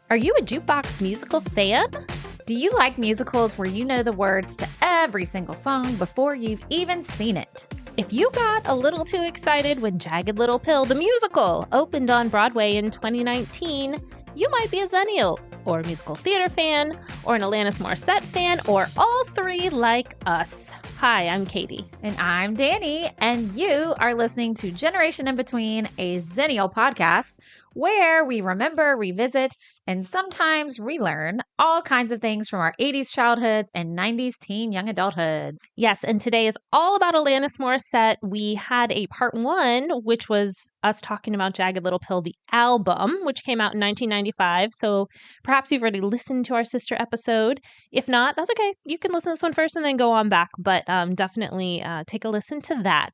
Are you a jukebox musical fan? Do you like musicals where you know the words to every single song before you've even seen it? If you got a little too excited when Jagged Little Pill, the musical, opened on Broadway in 2019, you might be a Xennial, or a musical theater fan, or an Alanis Morissette fan, or all three like us. Hi, I'm Katie. And I'm Danny, and you are listening to Generation in Between, a Xennial podcast, where we remember, revisit, and sometimes relearn all kinds of things from our 80s childhoods and 90s teen young adulthoods. Yes, and today is all about Alanis Morissette. We had a part one, which was us talking about Jagged Little Pill, the album, which came out in 1995. So perhaps you've already listened to our sister episode. If not, that's okay. You can listen to this one first and then go on back, but definitely take a listen to that.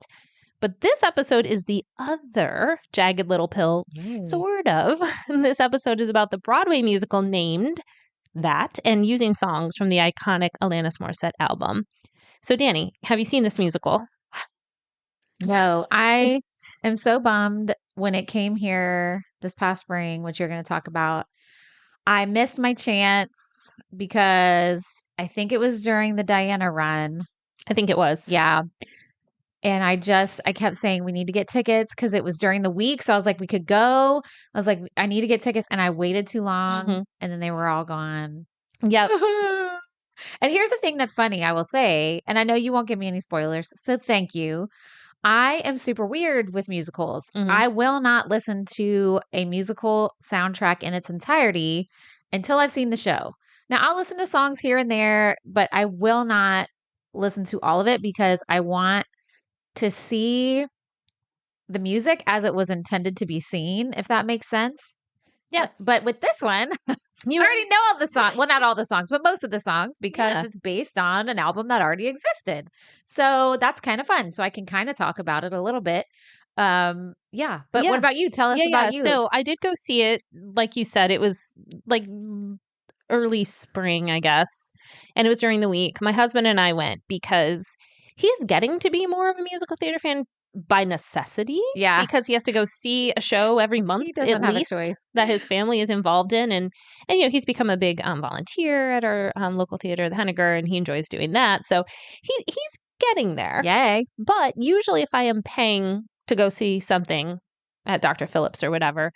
But this episode is the other Jagged Little Pill, sort of. And this episode is about the Broadway musical named that and using songs from the iconic Alanis Morissette album. So, Danny, have you seen this musical? No, I am so bummed when it came here this past spring, which you're going to talk about. I missed my chance because I think it was during the Diana run. I think it was. Yeah. And I kept saying, we need to get tickets because it was during the week. So I was like, we could go. I was like, I need to get tickets. And I waited too long and then they were all gone. Yep. And here's the thing that's funny, I will say, and I know you won't give me any spoilers. So thank you. I am super weird with musicals. I will not listen to a musical soundtrack in its entirety until I've seen the show. Now I'll listen to songs here and there, but I will not listen to all of it because I want to see the music as it was intended to be seen, if that makes sense. Yeah. But with this one, you already know all the songs. Well, not all the songs, but most of the songs because it's based on an album that already existed. So that's kind of fun. So I can kind of talk about it a little bit. But what about you? Tell us about you. So I did go see it. Like you said, it was like early spring, I guess. And it was during the week. My husband and I went because he's getting to be more of a musical theater fan by necessity. Yeah. Because he has to go see a show every month at least that his family is involved in. And you know, he's become a big volunteer at our local theater, the Henniger, and he enjoys doing that. So he's getting there. Yay. But usually if I am paying to go see something at Dr. Phillips or whatever,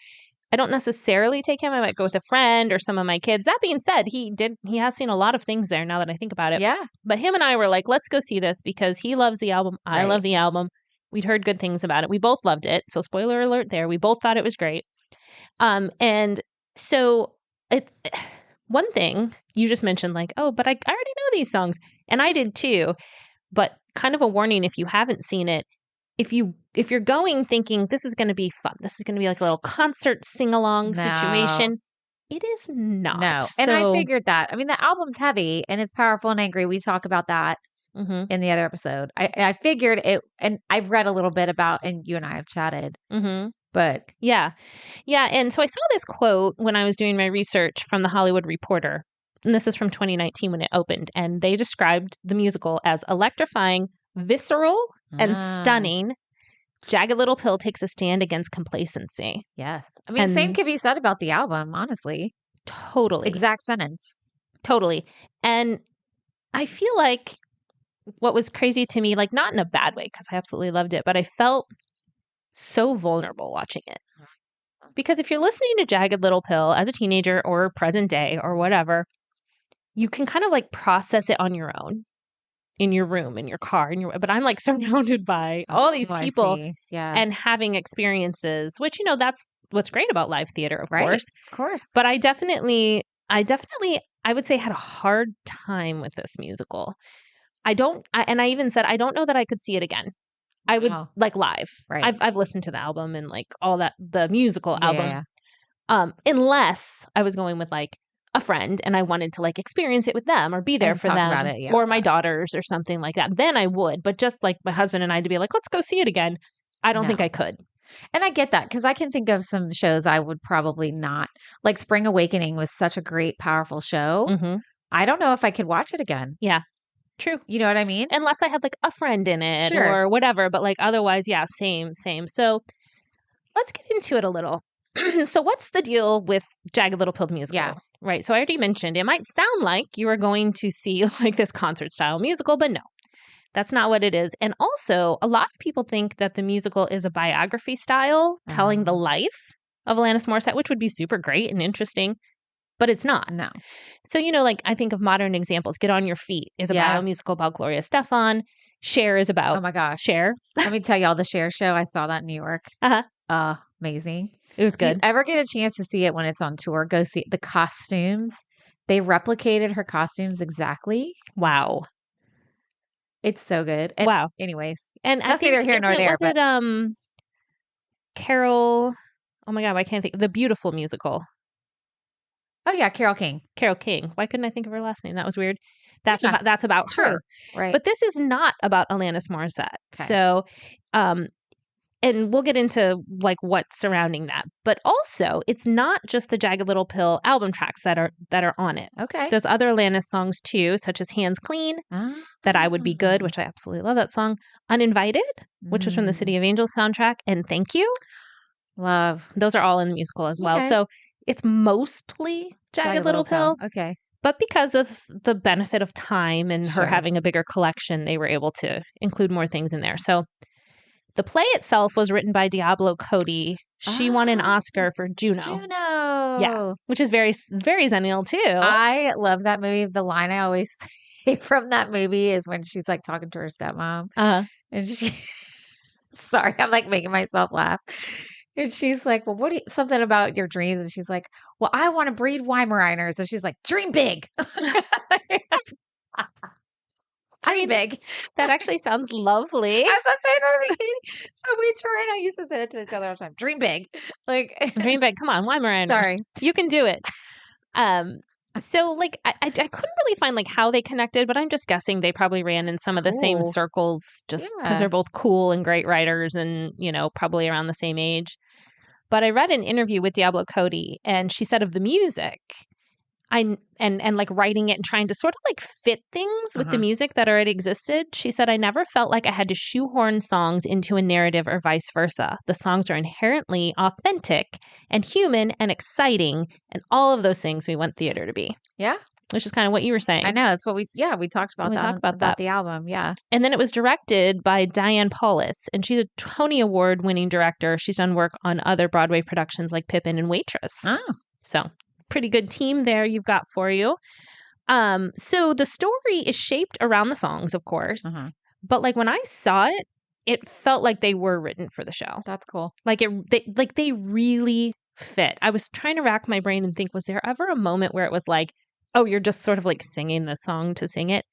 I don't necessarily take him. I might go with a friend or some of my kids. That being said, he has seen a lot of things there now that I think about it. Yeah. But him and I were like, let's go see this because he loves the album. I love the album. We'd heard good things about it. We both loved it. So spoiler alert there. We both thought it was great. And so one thing you just mentioned, like, oh, but I already know these songs. And I did too. But kind of a warning if you haven't seen it. If you're going thinking this is going to be fun, this is going to be like a little concert sing-along situation, it is not. No. And I figured that. I mean, the album's heavy and it's powerful and angry. We talk about that in the other episode. I figured it, and I've read a little bit about, and you and I have chatted. But yeah. And so I saw this quote when I was doing my research from the Hollywood Reporter. And this is from 2019 when it opened. And they described the musical as electrifying, visceral, and stunning. Jagged Little Pill takes a stand against complacency. Yes. I mean, same could be said about the album, honestly. Totally. Exact sentence. Totally. And I feel like what was crazy to me, like not in a bad way, because I absolutely loved it, but I felt so vulnerable watching it. Because if you're listening to Jagged Little Pill as a teenager or present day or whatever, you can kind of like process it on your own. In your room, in your car, but I'm like surrounded by all these people and having experiences, which, you know, that's what's great about live theater, of course. Of course. But I definitely, I would say had a hard time with this musical. And I even said, I don't know that I could see it again. I would like live. Right. I've listened to the album and like all that, the musical album. Unless I was going with like a friend and I wanted to like experience it with them or be there for them or my daughters or something like that, then I would. But just like my husband and I to be like, let's go see it again. I don't think I could. And I get that because I can think of some shows I would probably not. Like Spring Awakening was such a great, powerful show. I don't know if I could watch it again. Yeah, true. You know what I mean? Unless I had like a friend in it or whatever. But like otherwise, yeah, same. So let's get into it a little. So what's the deal with Jagged Little Pill musical? Yeah. Right. So I already mentioned it might sound like you are going to see like this concert style musical, but no, that's not what it is. And also, a lot of people think that the musical is a biography style telling the life of Alanis Morissette, which would be super great and interesting, but it's not. No. So, like I think of modern examples. Get on Your Feet is a bio musical about Gloria Estefan. Cher is about Oh my gosh. Cher. Let me tell y'all the Cher show. I saw that in New York. Amazing. It was good. If you ever get a chance to see it when it's on tour, go see it. The costumes. They replicated her costumes exactly. Wow. It's so good. And wow. Anyways. And that's neither here nor there. Was it Carol? Oh my God, I can't think. The Beautiful musical. Oh yeah, Carole King. Carole King. Why couldn't I think of her last name? That was weird. That's about her. Right. But this is not about Alanis Morissette. Okay. So, and we'll get into like what's surrounding that. But also, it's not just the Jagged Little Pill album tracks that are on it. Okay. There's other Alanis songs too, such as Hands Clean, That I Would Be Good, which I absolutely love that song. Uninvited, which was from the City of Angels soundtrack, and Thank You. Love. Those are all in the musical as well. So it's mostly Jagged Little Pill. Okay. But because of the benefit of time and her having a bigger collection, they were able to include more things in there. So the play itself was written by Diablo Cody. She won an Oscar for Juno. Yeah, which is very, very Xennial too. I love that movie. The line I always say from that movie is when she's like talking to her stepmom. And she, sorry, I'm like making myself laugh. And she's like, well, something about your dreams. And she's like, well, I want to breed Weimaraners. And she's like, dream big. Dream big. That actually sounds lovely. I was saying, so Troy and I used to say that to each other all the time. Dream big. Like, dream big. Come on, Weimaraners. Sorry. You can do it. So like I couldn't really find like how they connected, but I'm just guessing they probably ran in some of the same circles just because they're both cool and great writers and, probably around the same age. But I read an interview with Diablo Cody and she said of the music, and like writing it and trying to sort of like fit things with the music that already existed. She said, I never felt like I had to shoehorn songs into a narrative or vice versa. The songs are inherently authentic and human and exciting and all of those things we want theater to be. Yeah. Which is kind of what you were saying. I know. That's what we talked about. We talked about the album. Yeah. And then it was directed by Diane Paulus, and she's a Tony Award winning director. She's done work on other Broadway productions like Pippin and Waitress. Oh. So pretty good team there you've got for you. So the story is shaped around the songs, of course. But like when I saw it, it felt like they were written for the show. That's cool. Like they really fit. I was trying to rack my brain and think, was there ever a moment where it was like, oh, you're just sort of like singing the song to sing it?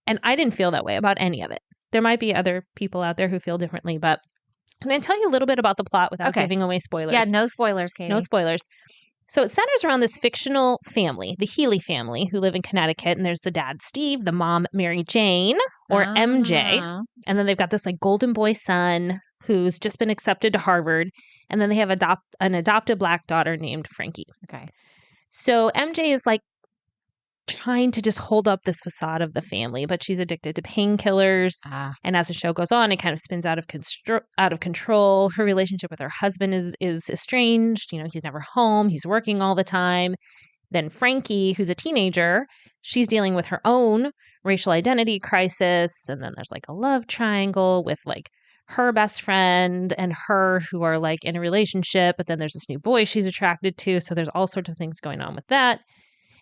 And I didn't feel that way about any of it. There might be other people out there who feel differently, but I'm going to tell you a little bit about the plot without giving away spoilers. Yeah, no spoilers, Katie. No spoilers. So it centers around this fictional family, the Healy family, who live in Connecticut. And there's the dad, Steve, the mom, Mary Jane, or MJ. And then they've got this like golden boy son who's just been accepted to Harvard. And then they have an adopted black daughter named Frankie. Okay. So MJ is like trying to just hold up this facade of the family, but she's addicted to painkillers. And as the show goes on, it kind of spins out of control. Her relationship with her husband is estranged. He's never home. He's working all the time. Then Frankie, who's a teenager, she's dealing with her own racial identity crisis. And then there's like a love triangle with like her best friend and her who are like in a relationship. But then there's this new boy she's attracted to. So there's all sorts of things going on with that.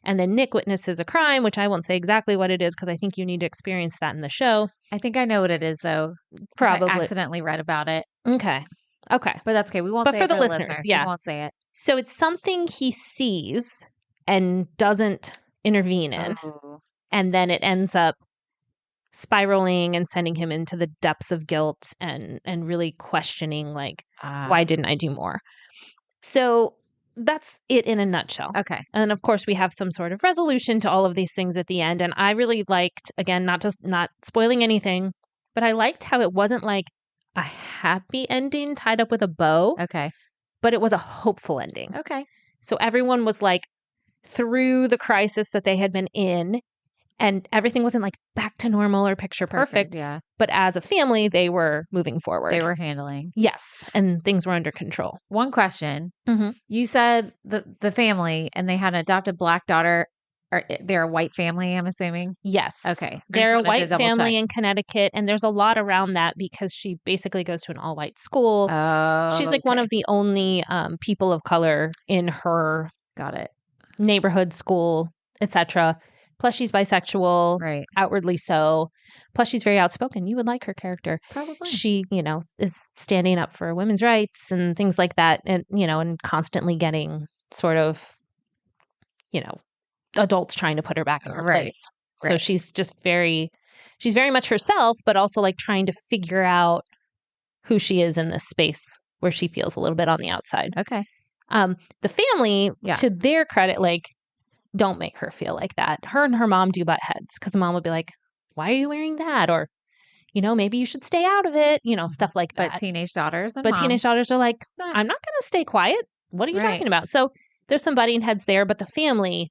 And then Nick witnesses a crime, which I won't say exactly what it is because I think you need to experience that in the show. I think I know what it is, though. Probably. I accidentally read about it. Okay. But that's okay. We won't say it for the listeners. Yeah. We won't say it. So it's something he sees and doesn't intervene in. And then it ends up spiraling and sending him into the depths of guilt and really questioning, like, why didn't I do more? So that's it in a nutshell. Okay. And of course, we have some sort of resolution to all of these things at the end. And I really liked, again, not spoiling anything, but I liked how it wasn't like a happy ending tied up with a bow. Okay. But it was a hopeful ending. Okay. So everyone was like through the crisis that they had been in, and everything wasn't like back to normal or picture perfect. Yeah. But as a family, they were moving forward. They were handling. Yes. And things were under control. One question. Mm-hmm. You said the family and they had an adopted black daughter. They're a white family, I'm assuming? Yes. Okay. They're a white family in Connecticut. And there's a lot around that because she basically goes to an all-white school. Oh, she's like one of the only people of color in her neighborhood school, etc. Plus, she's bisexual, right? Outwardly so. Plus, she's very outspoken. You would like her character. Probably. She, is standing up for women's rights and things like that, and and constantly getting sort of, adults trying to put her back in her place. So she's just she's very much herself, but also like trying to figure out who she is in this space where she feels a little bit on the outside. Okay. The family, to their credit, like, don't make her feel like that. Her and her mom do butt heads because the mom would be like, why are you wearing that? Or, maybe you should stay out of it, stuff like that. But teenage daughters are like, I'm not going to stay quiet. What are you talking about? So there's some butting heads there, but the family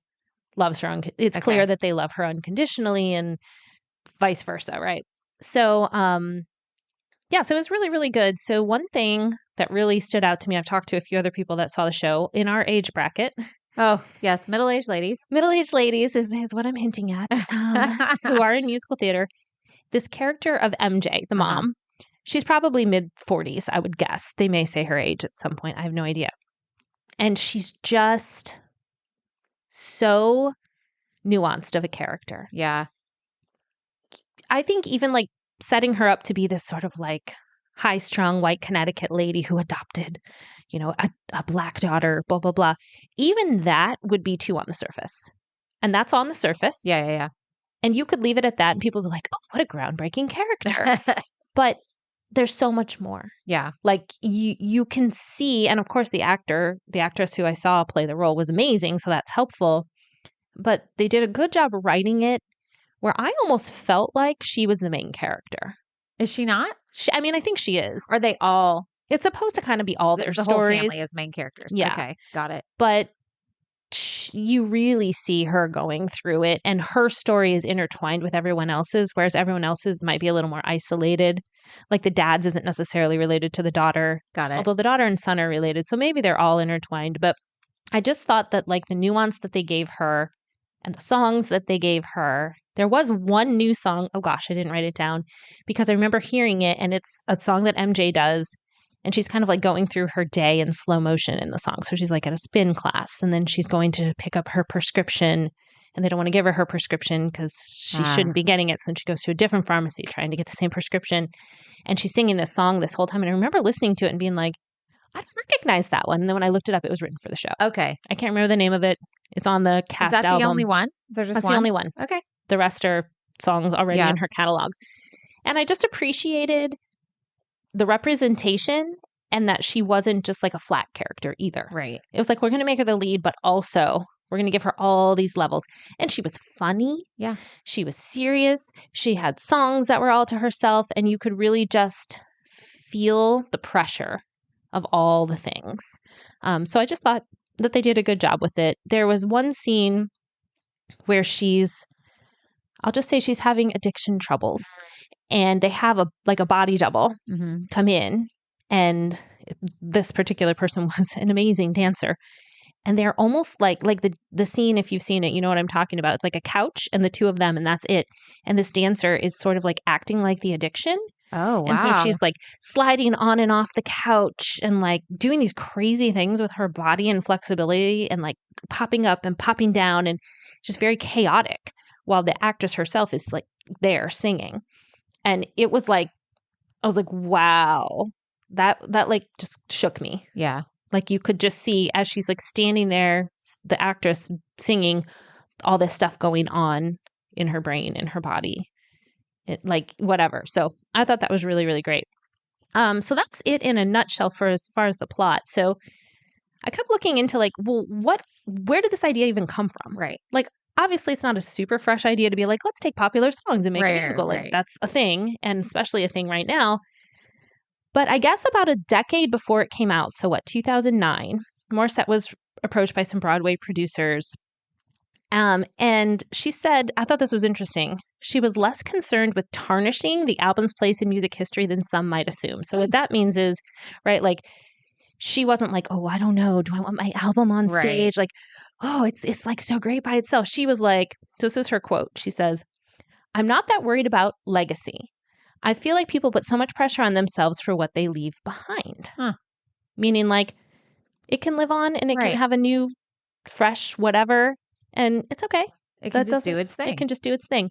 loves her. It's clear that they love her unconditionally and vice versa, right? So, so it was really, really good. So one thing that really stood out to me, I've talked to a few other people that saw the show in our age bracket. Oh, yes. Middle-aged ladies. Middle-aged ladies is what I'm hinting at, who are in musical theater. This character of MJ, the mom, she's probably mid-40s, I would guess. They may say her age at some point. I have no idea. And she's just so nuanced of a character. Yeah. I think even like setting her up to be this sort of like high-strung white Connecticut lady who adopted, a black daughter, blah, blah, blah. Even that would be too on the surface. And that's on the surface. Yeah. And you could leave it at that and people would be like, oh, what a groundbreaking character. But there's so much more. Yeah. Like you can see, and of course the actress who I saw play the role was amazing, so that's helpful. But they did a good job writing it where I almost felt like she was the main character. Is she not? I think she is. Are they all? It's supposed to kind of be all their stories. Whole family as main characters. Yeah. Okay, got it. But you really see her going through it, and her story is intertwined with everyone else's, whereas everyone else's might be a little more isolated. Like the dad's isn't necessarily related to the daughter. Got it. Although the daughter and son are related, so maybe they're all intertwined. But I just thought that like the nuance that they gave her and the songs that they gave her. There was one new song. Oh gosh, I didn't write it down because I remember hearing it, and it's a song that MJ does. And she's kind of like going through her day in slow motion in the song. So she's like at a spin class, and then she's going to pick up her prescription, and they don't want to give her prescription because she shouldn't be getting it. So then she goes to a different pharmacy trying to get the same prescription. And she's singing this song this whole time. And I remember listening to it and being like, I don't recognize that one. And then when I looked it up, it was written for the show. Okay. I can't remember the name of it. It's on the cast album. Is that the only one? Is there just That's one? the only one. Okay. The rest are songs already in her catalog. And I just appreciated the representation and that she wasn't just like a flat character either. Right. It was like, we're going to make her the lead, but also we're going to give her all these levels. And she was funny. Yeah. She was serious. She had songs that were all to herself. And you could really just feel the pressure of all the things. So I just thought that they did a good job with it. There was one scene where I'll just say she's having addiction troubles. And they have a body double come in. And this particular person was an amazing dancer. And they're almost like the scene, if you've seen it, you know what I'm talking about. It's like a couch and the two of them, and that's it. And this dancer is sort of like acting like the addiction. Oh, wow. And so she's like sliding on and off the couch and like doing these crazy things with her body and flexibility and like popping up and popping down and just very chaotic while the actress herself is like there singing. And it was like, I was like, wow. That like just shook me. Yeah. Like you could just see as she's like standing there, the actress singing, all this stuff going on in her brain, in her body, like whatever. So I thought that was really, really great. So that's it in a nutshell for as far as the plot. So I kept looking into like, well, where did this idea even come from? Right. Like, obviously it's not a super fresh idea to be like, let's take popular songs and make a musical. Like that's a thing, and especially a thing right now. But I guess about a decade before it came out, so 2009, Morissette was approached by some Broadway producers And she said, I thought this was interesting. She was less concerned with tarnishing the album's place in music history than some might assume. So what that means is, right, like she wasn't like, oh, I don't know, do I want my album on stage? Like, oh, it's like so great by itself. She was like, this is her quote. She says, I'm not that worried about legacy. I feel like people put so much pressure on themselves for what they leave behind. Meaning like it can live on and it can have a new, fresh whatever. And it's okay. It can just do its thing. It can just do its thing.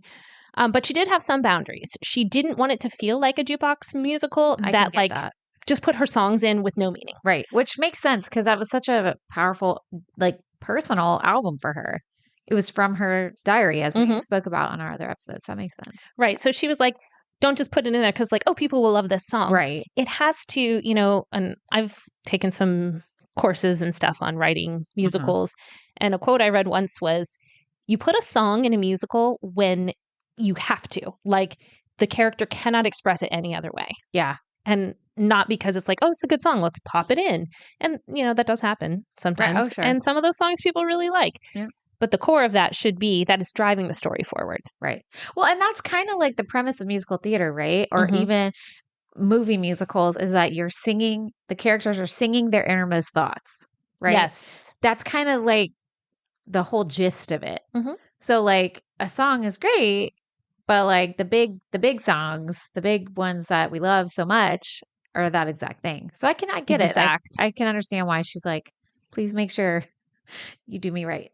But she did have some boundaries. She didn't want it to feel like a jukebox musical that just put her songs in with no meaning. Right. Which makes sense because that was such a powerful, like personal album for her. It was from her diary, as we spoke about on our other episodes. That makes sense. Right. So she was like, don't just put it in there because like, oh, people will love this song. Right. It has to, and I've taken some courses and stuff on writing musicals. And a quote I read once was, you put a song in a musical when you have to. Like the character cannot express it any other way. Yeah. And not because it's like, oh, it's a good song, let's pop it in. And, that does happen sometimes. Right. Oh, sure. And some of those songs people really like. Yeah. But the core of that should be that is driving the story forward. Right. Well, and that's kind of like the premise of musical theater, right? Or even movie musicals is that you're singing, the characters are singing their innermost thoughts, right? Yes. That's kind of like the whole gist of it. So like a song is great, but like the big songs, the big ones that we love so much are that exact thing. So I get it. I can understand why she's like, please make sure you do me right.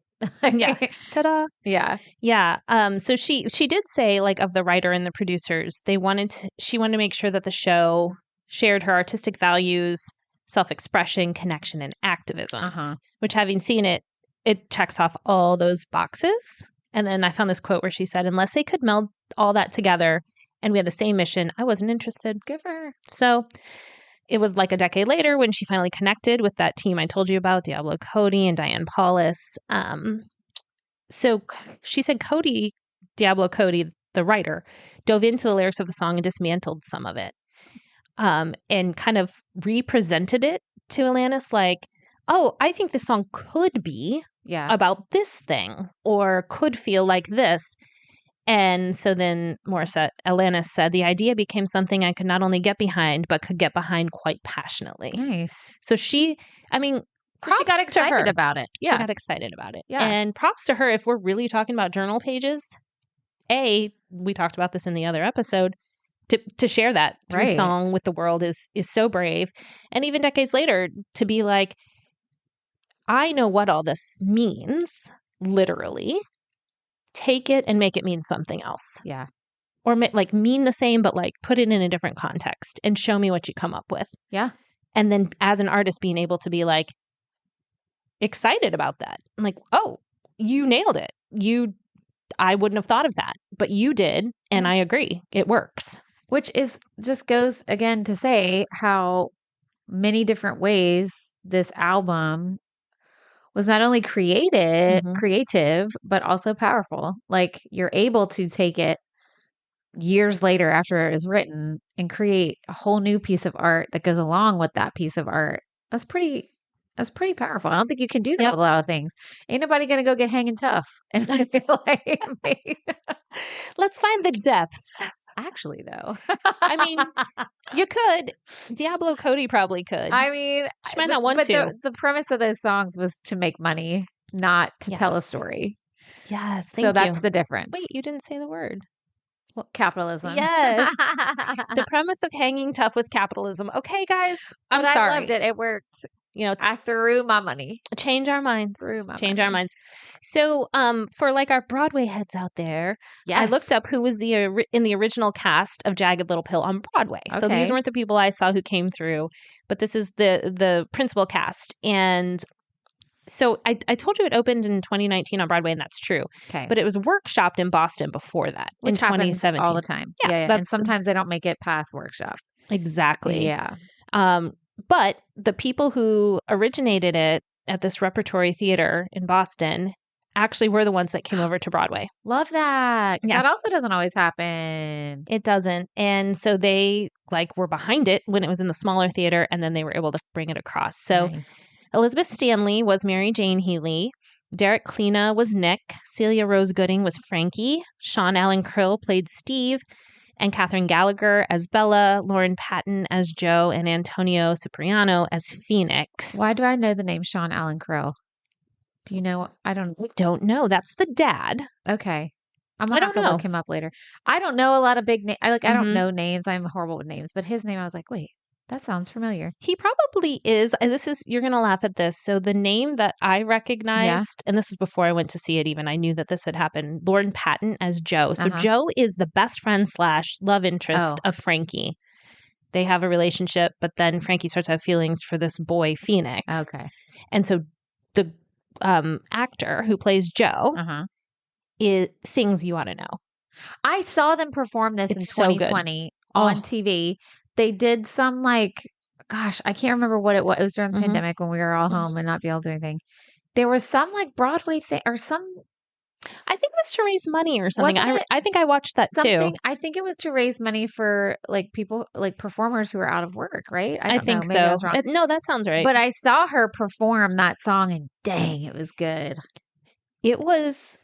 Yeah. Ta-da. Yeah. Yeah. So she did say, like, of the writer and the producers, she wanted to make sure that the show shared her artistic values, self-expression, connection, and activism. Which, having seen it checks off all those boxes. And then I found this quote where she said, unless they could meld all that together and we had the same mission, I wasn't interested. Good for her. So it was like a decade later when she finally connected with that team I told you about, Diablo Cody and Diane Paulus. So she said Diablo Cody, the writer, dove into the lyrics of the song and dismantled some of it, and kind of represented it to Alanis like, oh, I think this song could be about this thing or could feel like this. And so then Alanis said, the idea became something I could not only get behind, but could get behind quite passionately. Nice. So she got excited about it. Yeah. She got excited about it. Yeah. And props to her if we're really talking about journal pages. We talked about this in the other episode. To share that through song with the world is so brave. And even decades later, to be like, I know what all this means, literally. Take it and make it mean something else. Yeah. Or like mean the same, but like put it in a different context and show me what you come up with. Yeah. And then as an artist being able to be like excited about that. I'm like, oh, you nailed it. I wouldn't have thought of that, but you did. And I agree. It works. Which just goes again to say how many different ways this album was not only creative, but also powerful. Like you're able to take it years later after it is written and create a whole new piece of art that goes along with that piece of art. That's pretty powerful. I don't think you can do that with a lot of things. Ain't nobody going to go get hanging tough. And I feel like let's find the depth. Actually, though, I mean, you could. Diablo Cody probably could. I mean, she might not want to. The premise of those songs was to make money, not to tell a story. Yes. So that's the difference. Wait, you didn't say the word. Well, capitalism. Yes. The premise of hanging tough was capitalism. Okay, guys. I'm sorry. I loved it. It worked. I threw my money. Change our minds. Our minds. So, for like our Broadway heads out there, I looked up who was in the original cast of Jagged Little Pill on Broadway. Okay. So these weren't the people I saw who came through, but this is the principal cast. And so I told you it opened in 2019 on Broadway, and that's true. Okay. But it was workshopped in Boston before that, in 2017. All the time. Yeah. And sometimes they don't make it past workshop. Exactly. Yeah. But the people who originated it at this repertory theater in Boston actually were the ones that came over to Broadway. Love that. Yes. That also doesn't always happen. It doesn't. And so they were behind it when it was in the smaller theater, and then they were able to bring it across. So Elizabeth Stanley was Mary Jane Healy. Derek Klena was Nick. Celia Rose Gooding was Frankie. Sean Allen Krill played Steve. And Catherine Gallagher as Bella. Lauren Patton as Joe. And Antonio Cipriano as Phoenix. Why do I know the name Sean Allen Krill? Do you know? I don't know. That's the dad. Okay. I'm going to have to look him up later. I don't know a lot of big names. I don't know names. I'm horrible with names. But his name, I was like, wait. That sounds familiar. He probably is. You're going to laugh at this. So the name that I recognized, and this was before I went to see it even, I knew that this had happened, Lauren Patton as Joe. So Joe is the best friend / love interest of Frankie. They have a relationship, but then Frankie starts to have feelings for this boy, Phoenix. Okay. And so the actor who plays Joe sings You Ought to Know. I saw them perform this in 2020 on TV. They did some I can't remember what it was. It was during the pandemic when we were all home and not be able to do anything. There was some Broadway thing or some. I think it was to raise money or something. I think I watched that too. I think it was to raise money for people performers who are out of work, right? I think so. I was wrong. No, that sounds right. But I saw her perform that song and dang, it was good. It was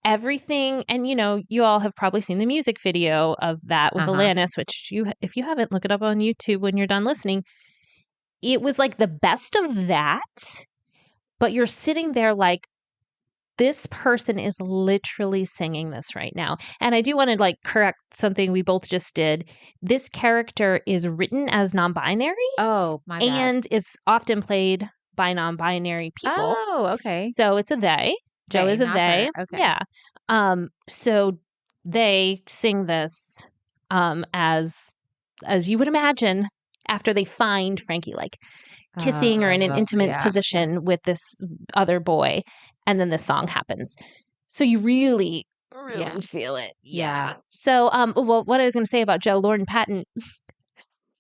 everything. And, you all have probably seen the music video of that with Alanis, which if you haven't, look it up on YouTube when you're done listening. It was the best of that, but you're sitting there this person is literally singing this right now. And I do want to correct something we both just did. This character is written as non-binary. Oh, my bad. And is often played by non-binary people. Oh, okay. So it's a they. Joe is a they. Okay. Yeah. So they sing this as you would imagine after they find Frankie kissing or in an intimate position with this other boy, and then this song happens. So you really feel it. Yeah. So what I was going to say about Joe, Lauren Patton.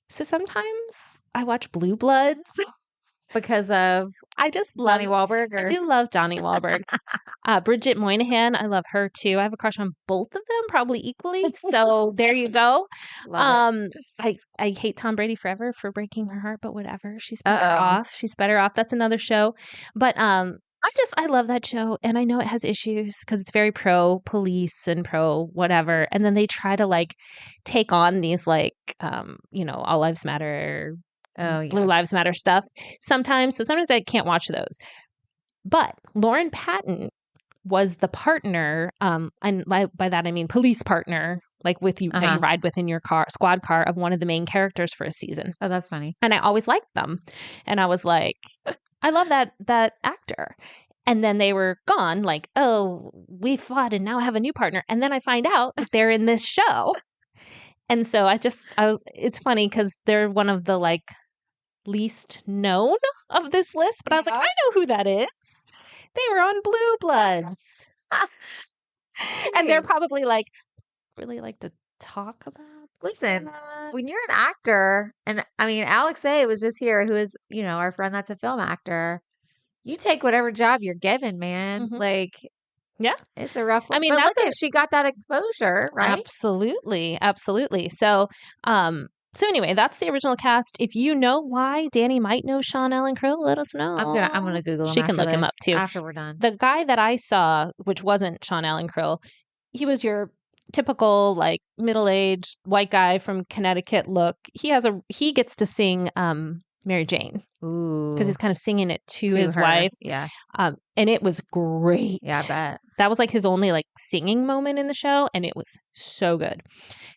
So sometimes I watch Blue Bloods. Because of I just love Donnie Wahlberg. I do love Donnie Wahlberg. Bridget Moynihan, I love her too. I have a crush on both of them, probably equally. So there you go. I hate Tom Brady forever for breaking her heart, but whatever. She's better off. She's better off. That's another show. But I love that show, and I know it has issues because it's very pro police and pro whatever, and then they try to take on these all lives matter. Blue Lives Matter stuff sometimes. So sometimes I can't watch those. But Lauren Patton was the partner, and by that I mean police partner, with you that you ride with in your squad car of one of the main characters for a season. Oh, that's funny. And I always liked them. And I was like, I love that actor. And then they were gone, we fought and now I have a new partner. And then I find out that they're in this show. And so it's funny because they're one of the least known of this list, but I was I know who that is. They were on Blue Bloods. And they're probably really like to talk about. Listen, when you're an actor, and I mean, Alex A was just here, who is, our friend that's a film actor. You take whatever job you're given, man. Yeah. It's a rough one. I mean, but she got that exposure, right? Absolutely. Absolutely. So, anyway, that's the original cast. If you know why Danny might know Sean Allen Krill, let us know. I'm gonna Google him. She can look him up too. After we're done. The guy that I saw, which wasn't Sean Allen Krill, he was your typical middle-aged white guy from Connecticut look. He gets to sing Mary Jane. Ooh. Because he's kind of singing it to his wife. Yeah. And it was great. Yeah, I bet. That was his only singing moment in the show, and it was so good.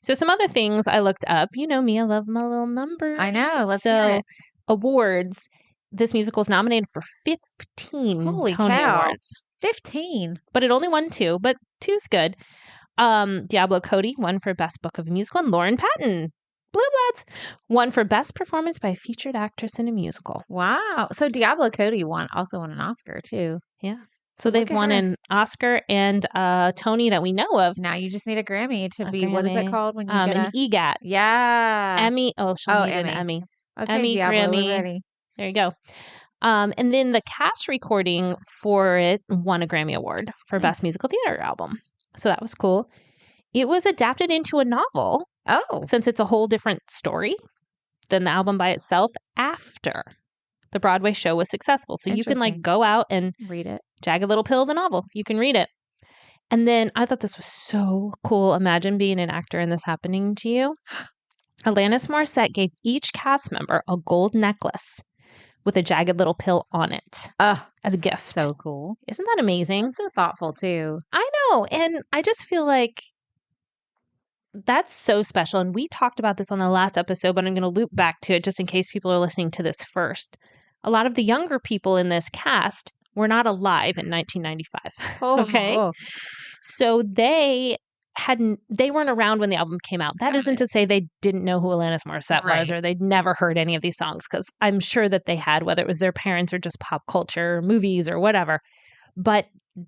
So some other things I looked up. You know me, I love my little numbers. I know. Let's hear it. Awards. This musical is nominated for 15 Holy Tony cow. Awards. 15. But it only won 2, but 2's good. Diablo Cody won for Best Book of a Musical, and Lauren Patton, Blue Bloods, won for Best Performance by a Featured Actress in a Musical. Wow. So Diablo Cody also won an Oscar too. Yeah. So they've won an Oscar and a Tony that we know of. Now you just need a Grammy to be, what is it called when you get an EGAT. Yeah. Emmy. Oh, she'll need an Emmy. Okay, Emmy, Diablo, Grammy. we're ready. There you go. And then the cast recording for it won a Grammy Award for Best Musical Theater Album. So that was cool. It was adapted into a novel. Oh. Since it's a whole different story than the album by itself after the Broadway show was successful. So you can go out and read it. Jagged Little Pill, the novel. You can read it. And then I thought this was so cool. Imagine being an actor and this happening to you. Alanis Morissette gave each cast member a gold necklace with a Jagged Little Pill on it as a gift. So cool. Isn't that amazing? That's so thoughtful too. I know. And I just feel like that's so special. And we talked about this on the last episode, but I'm going to loop back to it just in case people are listening to this first. A lot of the younger people in this cast were not alive in 1995. Okay. So they weren't around when the album came out. That isn't to say they didn't know who Alanis Morissette was or they'd never heard any of these songs, because I'm sure that they had, whether it was their parents or just pop culture, movies or whatever. But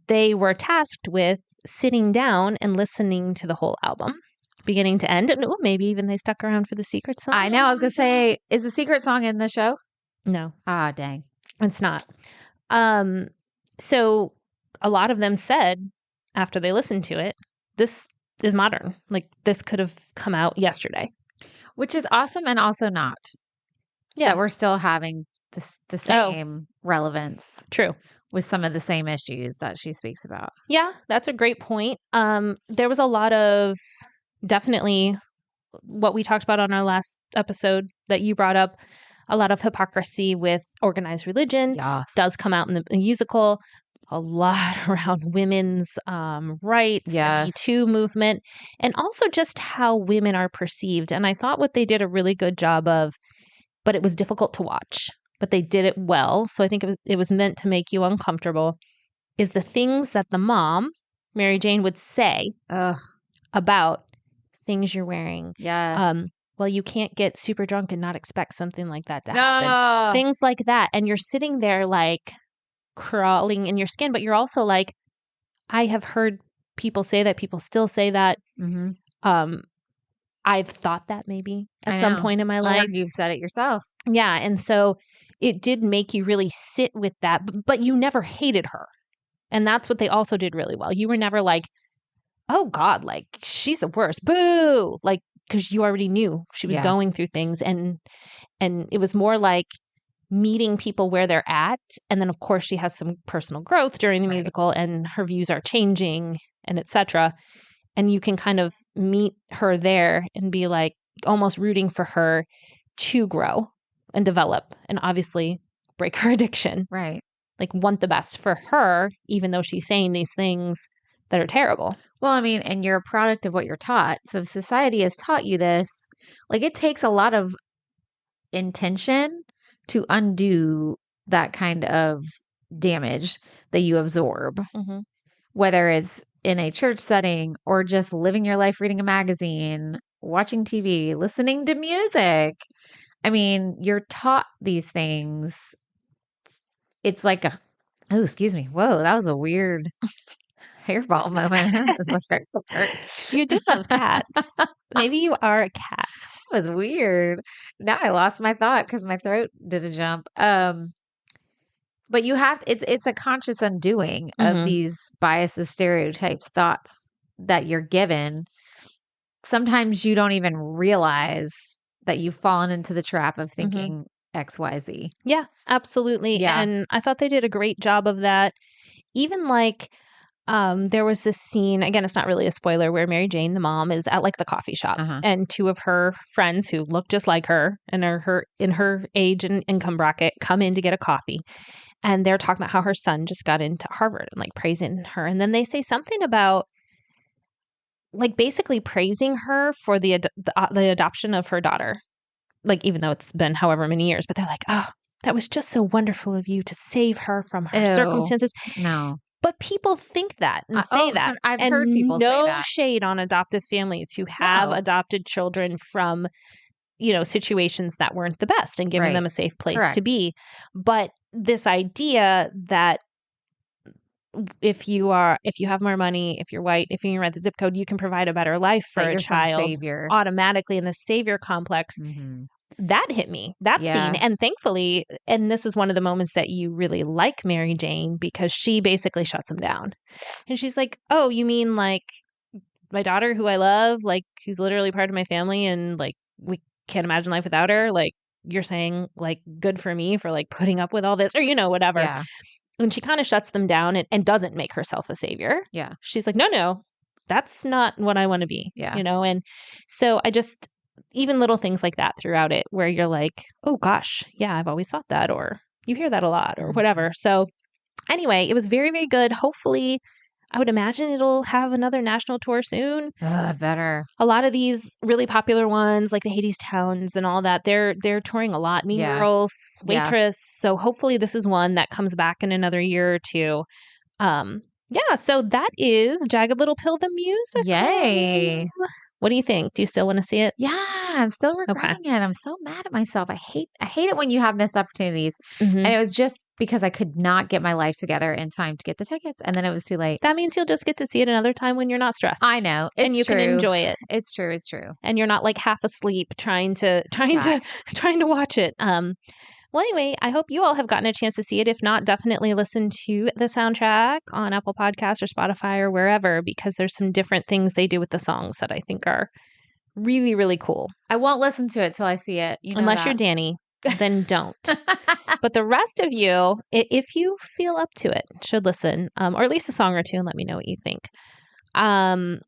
they were tasked with sitting down and listening to the whole album, beginning to end. And maybe even they stuck around for the secret song. I know. I was going to say, is the secret song in the show? No. Ah, dang. It's not. So a lot of them said after they listened to it, this is modern. Like, this could have come out yesterday. Which is awesome and also not. Yeah. That we're still having the same relevance. True. With some of the same issues that she speaks about. Yeah, that's a great point. There was a lot of, definitely what we talked about on our last episode that you brought up, a lot of hypocrisy with organized religion does come out in the musical. A lot around women's rights, the Me Too movement, and also just how women are perceived. And I thought what they did a really good job of, but it was difficult to watch, but they did it well. So I think it was meant to make you uncomfortable, is the things that the mom, Mary Jane, would say about things you're wearing. Yes. Well, you can't get super drunk and not expect something like that to happen. Things like that. And you're sitting there like crawling in your skin, but you're also like, I have heard people say that. People still say that. Mm-hmm. I've thought that maybe at some point in my life. You've said it yourself. Yeah. And so it did make you really sit with that, but you never hated her. And that's what they also did really well. You were never like, oh God, like she's the worst. Boo. Like, because you already knew she was going through things. And it was more like meeting people where they're at. And then of course she has some personal growth during the musical and her views are changing and etc. And you can kind of meet her there and be like almost rooting for her to grow and develop and obviously break her addiction. Right. Like want the best for her, even though she's saying these things that are terrible. Well, I mean, and you're a product of what you're taught. So if society has taught you this, like it takes a lot of intention to undo that kind of damage that you absorb, whether it's in a church setting or just living your life reading a magazine, watching TV, listening to music. I mean, you're taught these things. It's like excuse me. Whoa, that was a weird hairball moment. You do love cats. Maybe you are a cat. That was weird. Now I lost my thought because my throat did a jump. But you have it's a conscious undoing of these biases, stereotypes, thoughts that you're given. Sometimes you don't even realize that you've fallen into the trap of thinking XYZ. Yeah, absolutely. Yeah. And I thought they did a great job of that. Even like there was this scene, again, it's not really a spoiler, where Mary Jane, the mom, is at like the coffee shop and two of her friends who look just like her and are in her age and income bracket come in to get a coffee. And they're talking about how her son just got into Harvard and like praising her. And then they say something about like basically praising her for the adoption of her daughter. Like, even though it's been however many years, but they're like, oh, that was just so wonderful of you to save her from her circumstances. No. But people think that and say that. I've heard people say that. No shade on adoptive families who have adopted children from, situations that weren't the best and giving them a safe place to be. But this idea that if you have more money, if you're white, if you're at the zip code, you can provide a better life for a child automatically in the savior complex. That hit me, that scene. And thankfully, and this is one of the moments that you really like Mary Jane, because she basically shuts him down. And she's like, oh, you mean like my daughter who I love, like who's literally part of my family and like we can't imagine life without her? Like you're saying like good for me for like putting up with all this or, whatever. Yeah. And she kind of shuts them down and doesn't make herself a savior. Yeah. She's like, no, that's not what I want to be. Yeah. You know, and so even little things like that throughout it where you're like, oh gosh, yeah, I've always thought that, or you hear that a lot or whatever. So anyway, it was very, very good. Hopefully, I would imagine it'll have another national tour soon. Better. A lot of these really popular ones, like the Hades Towns and all that, they're touring a lot. Mean Girls, Waitress. Yeah. So hopefully this is one that comes back in another year or two. So that is Jagged Little Pill, the musical. Yay. What do you think? Do you still want to see it? Yeah, I'm still regretting it. I'm so mad at myself. I hate it when you have missed opportunities. Mm-hmm. And it was just because I could not get my life together in time to get the tickets, and then it was too late. That means you'll just get to see it another time when you're not stressed. I know. And you can enjoy it. It's true. And you're not like half asleep trying to watch it. Well, anyway, I hope you all have gotten a chance to see it. If not, definitely listen to the soundtrack on Apple Podcasts or Spotify or wherever, because there's some different things they do with the songs that I think are really, really cool. I won't listen to it till I see it. Unless you're Danny, then don't. But the rest of you, if you feel up to it, should listen, or at least a song or two, and let me know what you think. One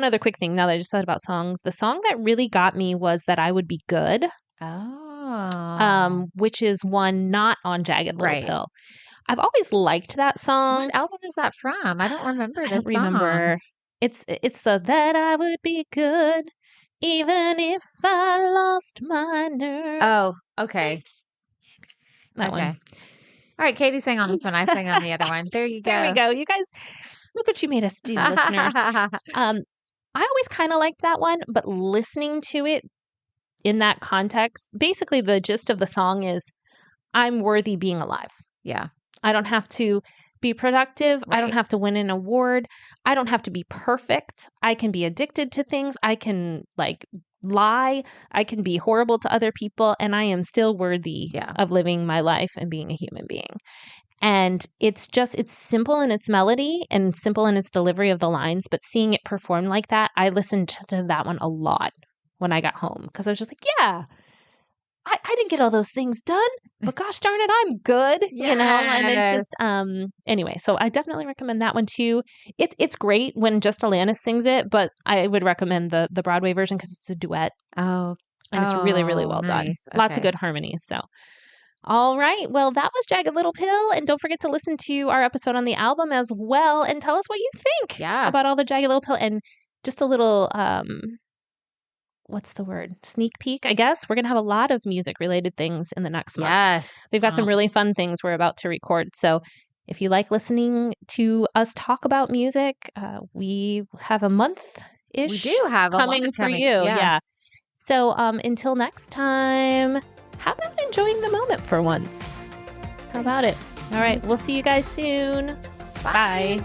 other quick thing now that I just thought about songs. The song that really got me was That I Would Be Good. Which is one not on Jagged Little Pill. I've always liked that song. What album is that from? I don't remember this song. Remember. It's the That I Would Be Good even if I lost my nerve. Oh, okay. That one. All right, Katie sang on this one. I sang on the other one. There you go. There we go. You guys, look what you made us do, listeners. I always kind of liked that one, but listening to it in that context, basically the gist of the song is I'm worthy being alive. Yeah. I don't have to be productive. Right. I don't have to win an award. I don't have to be perfect. I can be addicted to things. I can lie. I can be horrible to other people, and I am still worthy of living my life and being a human being. And it's simple in its melody and simple in its delivery of the lines, but seeing it performed like that, I listened to that one a lot when I got home, because I was just like, yeah, I didn't get all those things done, but gosh darn it, I'm good, and it's just, anyway, so I definitely recommend that one too. It's great when just Alanis sings it, but I would recommend the Broadway version because it's a duet. And it's really, really well done. Okay. Lots of good harmonies. So, all right. Well, that was Jagged Little Pill. And don't forget to listen to our episode on the album as well and tell us what you think about all the Jagged Little Pill, and just a little, what's the word? Sneak peek, I guess. We're going to have a lot of music-related things in the next month. Yes. We've got some really fun things we're about to record. So if you like listening to us talk about music, we have a month-ish we do have coming for you. Yeah. So until next time, how about enjoying the moment for once? How about it? All right. We'll see you guys soon. Bye.